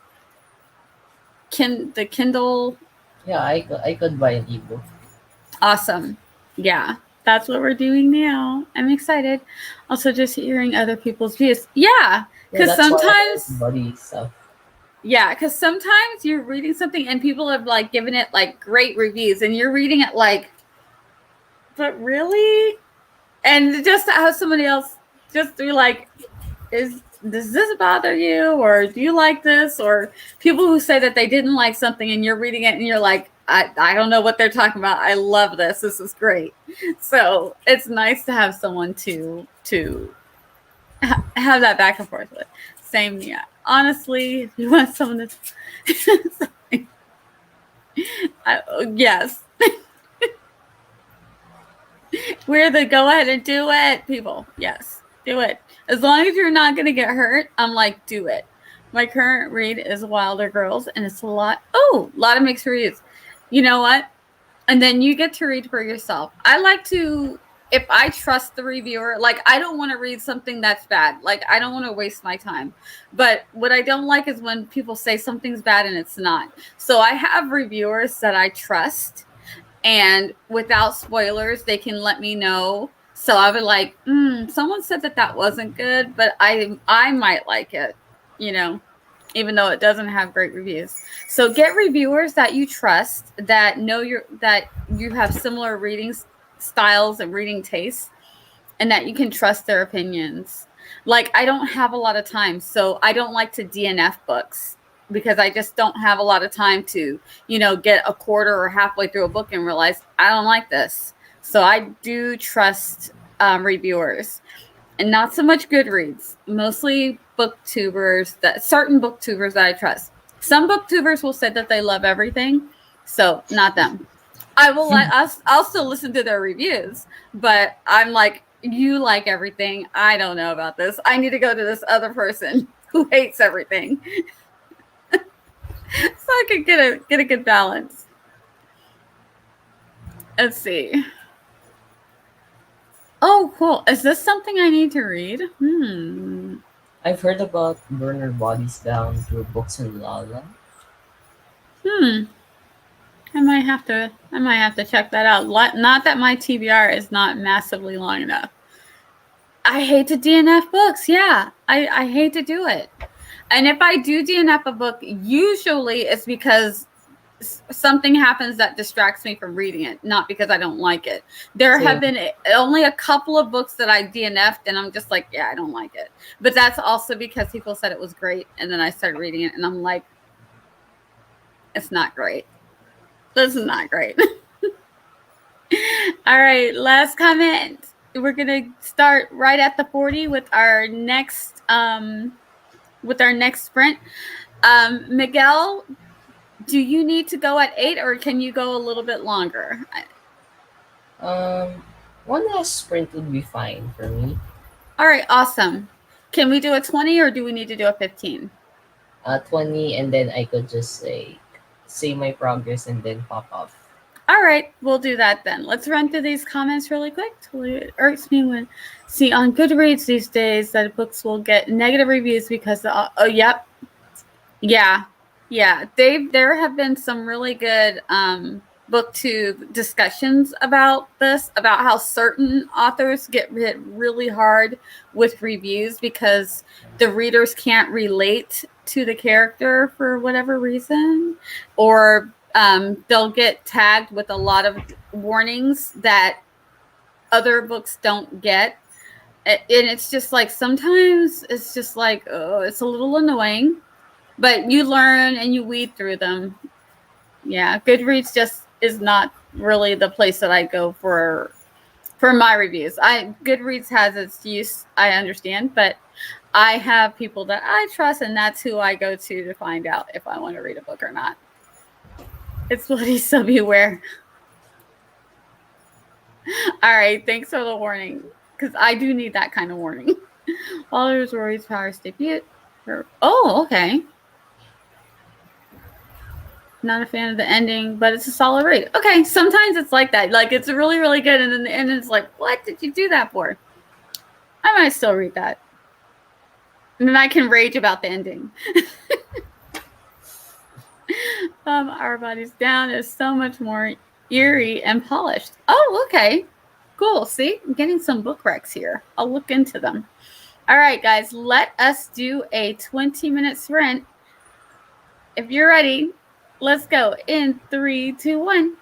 the Kindle. Yeah, I could buy an ebook. Awesome. Yeah, that's what we're doing now. I'm excited. Also, just hearing other people's views. Yeah, because sometimes buddy stuff. Yeah, because sometimes you're reading something and people have like given it like great reviews, and you're reading it like, but really? And just to have somebody else just be like, does this bother you, or do you like this? Or people who say that they didn't like something and you're reading it and you're like, I don't know what they're talking about. I love this. This is great. So it's nice to have someone to have that back and forth with. Same, yeah. Honestly, if you want someone to yes. We're the go ahead and do it people. Yes. Do it. As long as you're not going to get hurt, I'm like, do it. My current read is Wilder Girls, and it's a lot of mixed reviews. You know what? And then you get to read for yourself. I like to, if I trust the reviewer, like I don't want to read something that's bad. Like I don't want to waste my time. But what I don't like is when people say something's bad and it's not. So I have reviewers that I trust, and without spoilers, they can let me know. So I would like, someone said that wasn't good, but I might like it, you know, even though it doesn't have great reviews. So get reviewers that you trust, that know that you have similar reading styles and reading tastes, and that you can trust their opinions. Like I don't have a lot of time, so I don't like to DNF books because I just don't have a lot of time to, get a quarter or halfway through a book and realize I don't like this. So I do trust reviewers, and not so much Goodreads, mostly booktubers, certain booktubers that I trust. Some booktubers will say that they love everything, so not them. I'll still listen to their reviews, but I'm like, you like everything. I don't know about this. I need to go to this other person who hates everything. So I could get a good balance. Let's see. Oh, cool. Is this something I need to read? I've heard about Burn Our Bodies Down through books and Lala. I might have to check that out. Not that my TBR is not massively long enough. I hate to DNF books. Yeah, I hate to do it. And if I do DNF a book, usually it's because something happens that distracts me from reading it, not because I don't like it. There have been only a couple of books that I DNF'd, and I'm just like, yeah, I don't like it. But that's also because people said it was great, and then I started reading it, and I'm like, it's not great. This is not great. All right, last comment. We're gonna start right at the 40 with our next sprint. Miguel, do you need to go at 8 or can you go a little bit longer? One last sprint would be fine for me. All right, awesome. Can we do a 20 or do we need to do a 15? 20, and then I could just say my progress and then pop off. All right, we'll do that then. Let's run through these comments really quick. It irks me when see on Goodreads these days that books will get negative reviews because yep. Yeah. There have been some really good booktube discussions about this, about how certain authors get hit really hard with reviews because the readers can't relate to the character for whatever reason, or they'll get tagged with a lot of warnings that other books don't get. And it's just like, sometimes it's just like, oh, it's a little annoying, but you learn and you weed through them. Yeah, Goodreads just is not really the place that I go for my reviews. Goodreads has its use, I understand, but I have people that I trust, and that's who I go to find out if I want to read a book or not. It's bloody, so beware. All right, thanks for the warning, because I do need that kind of warning. All there's worries, powers debut. Oh, okay. Not a fan of the ending, but it's a solid read. Okay, sometimes it's like that. Like, it's really, really good, and then the end is like, what did you do that for? I might still read that. And then I can rage about the ending. Our Bodies Down is so much more eerie and polished. Oh, okay. Cool. See, I'm getting some book recs here. I'll look into them. All right, guys, let us do a 20-minute sprint. If you're ready, let's go in 3, 2, 1.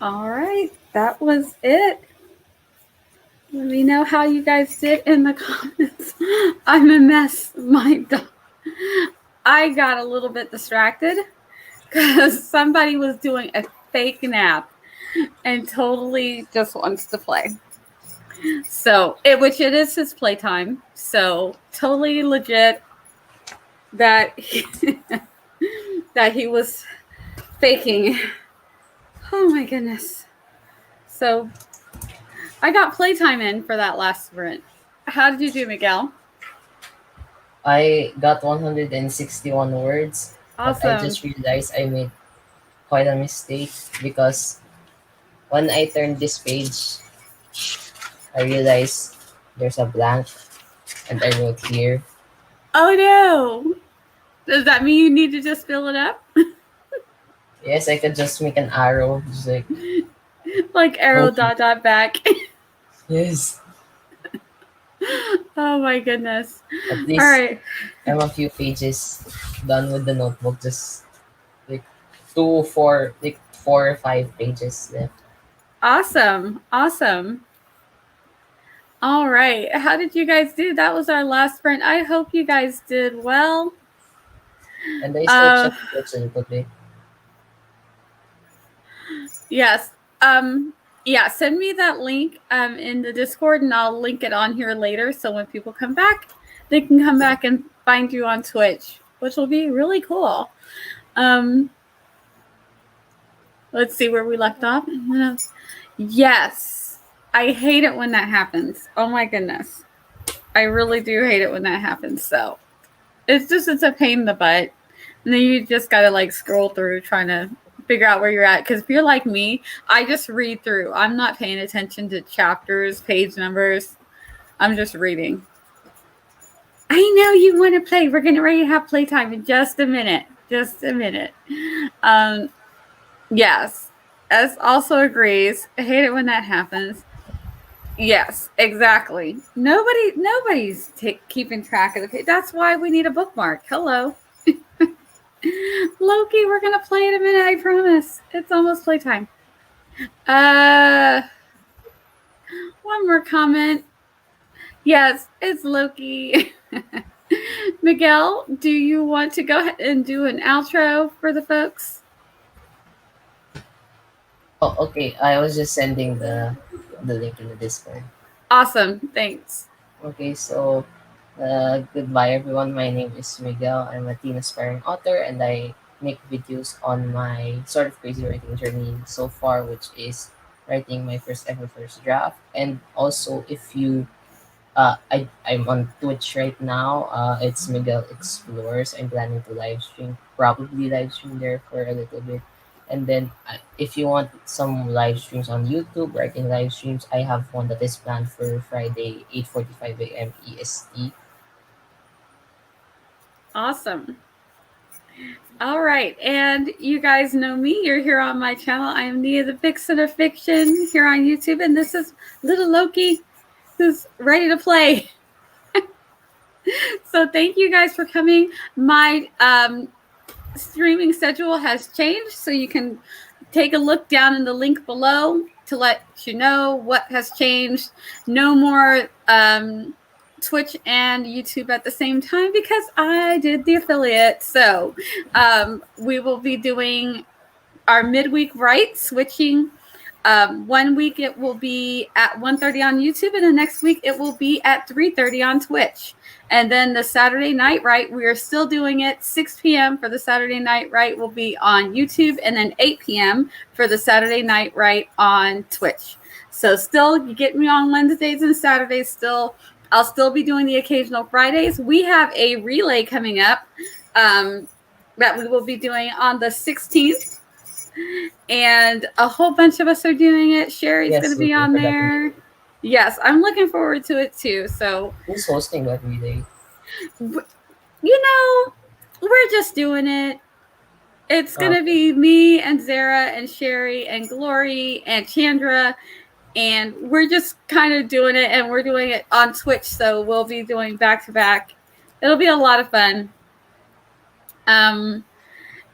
All right, that was it. Let me know how you guys did in the comments. I'm a mess. My dog. I got a little bit distracted because somebody was doing a fake nap and totally just wants to play. So, which it is his playtime. So, totally legit that that he was faking. Oh my goodness. So, I got playtime in for that last sprint. How did you do, Miguel? I got 161 words, but I Awesome. just realized I made quite a mistake because when I turned this page, I realized there's a blank and I wrote here. Oh no. Does that mean you need to just fill it up? Yes, I could just make an arrow, just Like arrow okay. dot back. Yes, Oh my goodness. at All least right. I'm a few pages done with the notebook. Just like 4 or 5 pages left. Awesome. Awesome. All right. How did you guys do? That was our last sprint. I hope you guys did well. And I still check Twitch a little bit. Yes. Yeah, send me that link in the Discord and I'll link it on here later so when people come back, they can come back and find you on Twitch, which will be really cool. Let's see where we left off. Yes. I hate it when that happens. Oh my goodness. I really do hate it when that happens. So it's a pain in the butt. And then you just got to like scroll through trying to figure out where you're at. Because if you're like me, I just read through. I'm not paying attention to chapters, page numbers. I'm just reading. I know you want to play. We're getting ready to have playtime in just a minute. Just a minute. Yes. S also agrees. I hate it when that happens. Yes, exactly. Nobody's keeping track of the page. That's why we need a bookmark. Hello. Loki, we're gonna play in a minute, I promise. It's almost playtime. One more comment. Yes, it's Loki. Miguel, do you want to go ahead and do an outro for the folks? Oh, okay. I was just sending the link in the Discord. Awesome, thanks. Okay, so goodbye everyone. My name is Miguel. I'm a teen aspiring author and I make videos on my sort of crazy writing journey so far, which is writing my first ever first draft. And also if you I'm on Twitch right now. It's Miguel Explores. I'm planning to probably live stream there for a little bit. And then if you want some live streams on YouTube, writing live streams, I have one that is planned for Friday, 8:45 a.m. EST. Awesome. All right, and you guys know me. You're here on my channel. I am Nia the VixenOfFiction here on YouTube, and this is little Loki, who's ready to play. So thank you guys for coming. My streaming schedule has changed, so you can take a look down in the link below to let you know what has changed. No more Twitch and YouTube at the same time because I did the affiliate. So we will be doing our midweek write, switching. 1 week it will be at 1:30 on YouTube, and the next week it will be at 3:30 on Twitch. And then the Saturday night write, we are still doing it. 6 p.m. for the Saturday night write will be on YouTube, and then 8 p.m. for the Saturday night write on Twitch. So still, you get me on Wednesdays and Saturdays. I'll still be doing the occasional Fridays. We have a relay coming up that we will be doing on the 16th. And a whole bunch of us are doing it. Sherry's going to be on there. Yes, I'm looking forward to it too. So who's hosting that relay? You know, we're just doing it. It's going to be me and Zara and Sherry and Glory and Chandra. And we're just kind of doing it, and we're doing it on Twitch. So we'll be doing back to back. It'll be a lot of fun.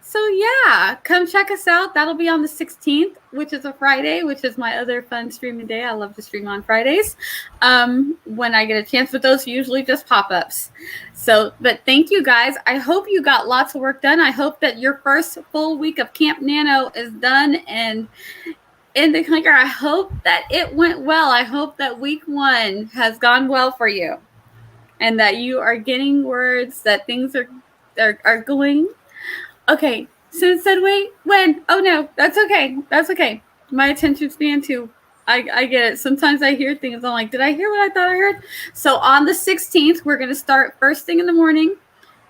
So yeah, come check us out. That'll be on the 16th, which is a Friday, which is my other fun streaming day. I love to stream on Fridays when I get a chance, but those are usually just pop-ups. So, but thank you guys. I hope you got lots of work done. I hope that your first full week of Camp Nano is done and in the clicker. I hope that it went well. I hope that week 1 has gone well for you and that you are getting words, that things are going. Okay, since said wait, when? Oh no, that's okay. That's okay. My attention span too. I get it. Sometimes I hear things. I'm like, did I hear what I thought I heard? So on the 16th, we're going to start first thing in the morning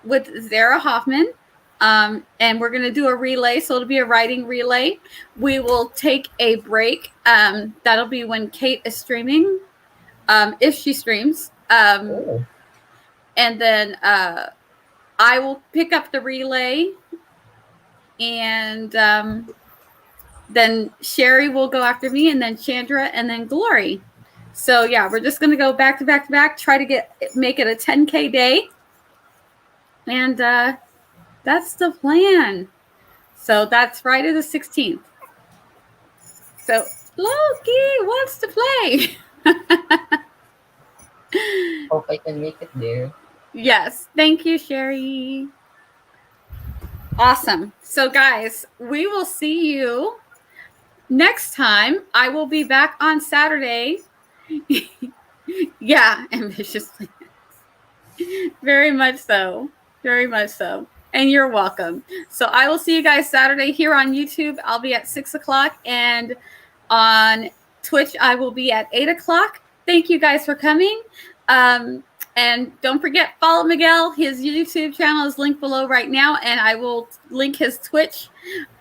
with Zara Hoffman. And we're going to do a relay. So it'll be a writing relay. We will take a break. That'll be when Kate is streaming, if she streams. And then I will pick up the relay. And then Sherry will go after me, and then Chandra, and then Glory. So yeah, we're just gonna go back to back to back, try to make it a 10K day, and that's the plan. So that's Friday the 16th. So Loki wants to play. Hope I can make it there. Yes, thank you, Sherry. Awesome. So guys, we will see you next time. I will be back on Saturday. Yeah, ambitious plans. Very much so. Very much so. And you're welcome. So I will see you guys Saturday here on YouTube. I'll be at 6 o'clock. And on Twitch, I will be at 8 o'clock. Thank you guys for coming. And don't forget, follow Miguel. His YouTube channel is linked below right now. And I will link his Twitch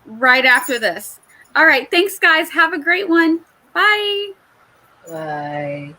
right after this. All right. Thanks, guys. Have a great one. Bye. Bye.